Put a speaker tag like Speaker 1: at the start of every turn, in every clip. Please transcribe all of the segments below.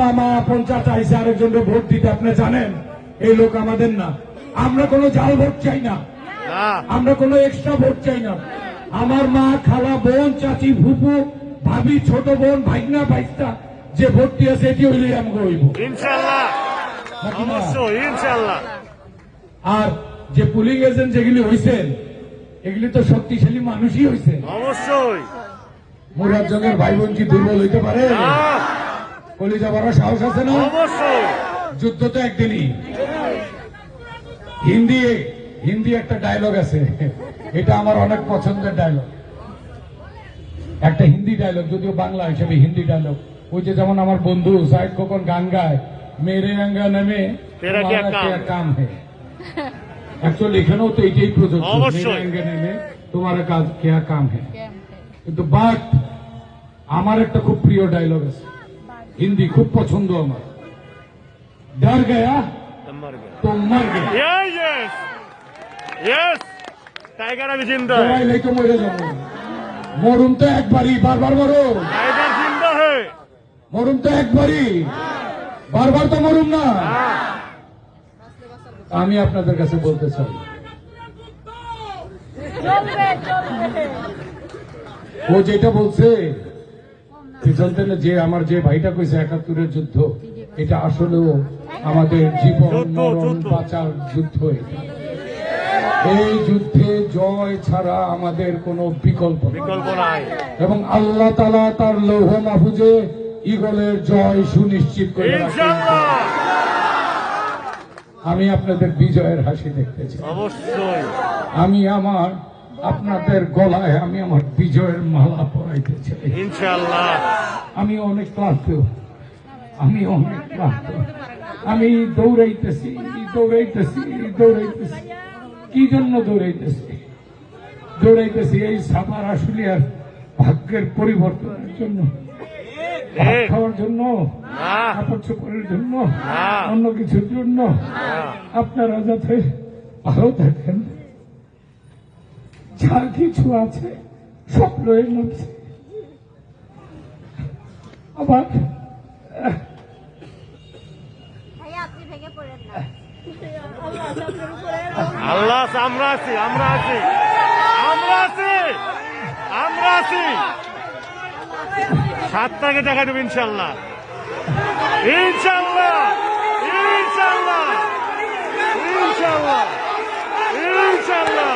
Speaker 1: মামা পঞ্চায়েত আইসে আরেকজনকে ভোট দিতে আপনি জানেন এই লোক আমাদের না। আমরা কোনো জাল ভোট চাই না, আমরা কোনো এক্সট্রা ভোট চাই না। আমার মা, খালা, বোন, চাচি, ফুপু, ভাবি, ছোট বোন, ভাইগনা, ভাইস্তা যে ভোট দিয়েছে এটি হইলে আমাকে হইব
Speaker 2: ইনশাআল্লাহ, অবশ্যই ইনশাআল্লাহ।
Speaker 1: আর যে পুলিং এজেন্ট যেগুলি হয়েছেন এগুলি তো শক্তিশালী মানুষই হয়েছে।
Speaker 2: অবশ্যই
Speaker 1: মুরাদ জঙ্গের ভাই বোন কি দুর্বল হইতে পারে? কলিজা বড় সাহস আছে না?
Speaker 2: অবশ্যই।
Speaker 1: যুদ্ধ তো একদিনই। হিন্দি একটা ডায়লগ আছে, এটা আমার অনেক পছন্দের ডায়লগ, একটা হিন্দি ডায়লগ, যদিও বাংলা হিসেবে হিন্দি ডায়লগ। ওই যে যেমন আমার বন্ধু সাইদ খোকন গান গায়, মেরে আঙ্গা নামে
Speaker 2: তেরা क्या
Speaker 1: কাম হে। অ্যাকচুয়ালি এখানেও তো এইটাই প্রযোজ্য, মেরে আঙ্গা নামে তোমার কাজ কেয়া কাম হে। কিন্তু বাট আমার একটা খুব প্রিয় ডায়লগ আছে হিন্দি, খুব পছন্দ আমার, ডর গয়া তো মর গয়া।
Speaker 2: টাইগার আমি জিন্দা
Speaker 1: তো মরে যাবো। মরুম তো একবারই, বারবার মরুম।
Speaker 2: টাইগার জিন্দা হে।
Speaker 1: মরুম তো একবারই, বারবার তো মরুম না। আমি আপনাদের কাছে বলতে চাই, ও যেটা বলছে চলতে না, যে আমার যে ভাইটা কইছে ৭১-এর যুদ্ধ, এটা আসলেও আমাদের জীবন মরণ বাঁচার যুদ্ধ। এই যুদ্ধে জয় ছাড়া আমাদের কোনো বিকল্প
Speaker 2: নাই,
Speaker 1: এবং আল্লাহ তাআলা তার লৌহ মাহফুজে ঈগলের জয় সুনিশ্চিত করে রাখেন। আমি আপনাদের বিজয়ের হাসি দেখতে চাই।
Speaker 2: অবশ্যই
Speaker 1: আমি আপনাদের গলায় আমি আমার বিজয়ের মালা পরাইতে চাই
Speaker 2: ইনশাআল্লাহ।
Speaker 1: আমি অনেক ক্লান্ত, আমি দৌড়াইতেছি। কি জন্য দৌড়াইতেছি? এই সাপার আশুলিয়ার ভাগ্যের পরিবর্তনের জন্য, ভাত খাওয়ার জন্য, কাপড় চোপড়ের জন্য, অন্য কিছুর জন্য। আপনারা যাতে ভালো থাকেন, যা কিছু আছে সব রয়ে গেছে। আবার
Speaker 2: আল্লাহ, আমরা আছি ৭ টাকা দেখা দেবো ইনশাল্লাহ, ইনশাল্লাহ, ইনশাল্লাহ, ইনশাল্লাহ, ইনশাল্লাহ,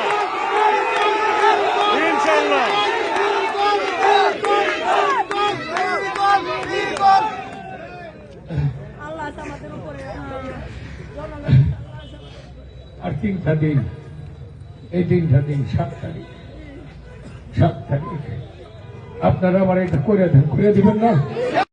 Speaker 2: ইনশাল্লাহ।
Speaker 1: আর 3টা দিন, এই 3টা দিন, 7 তারিখ আপনারা আমার এটা করে দিবেন না?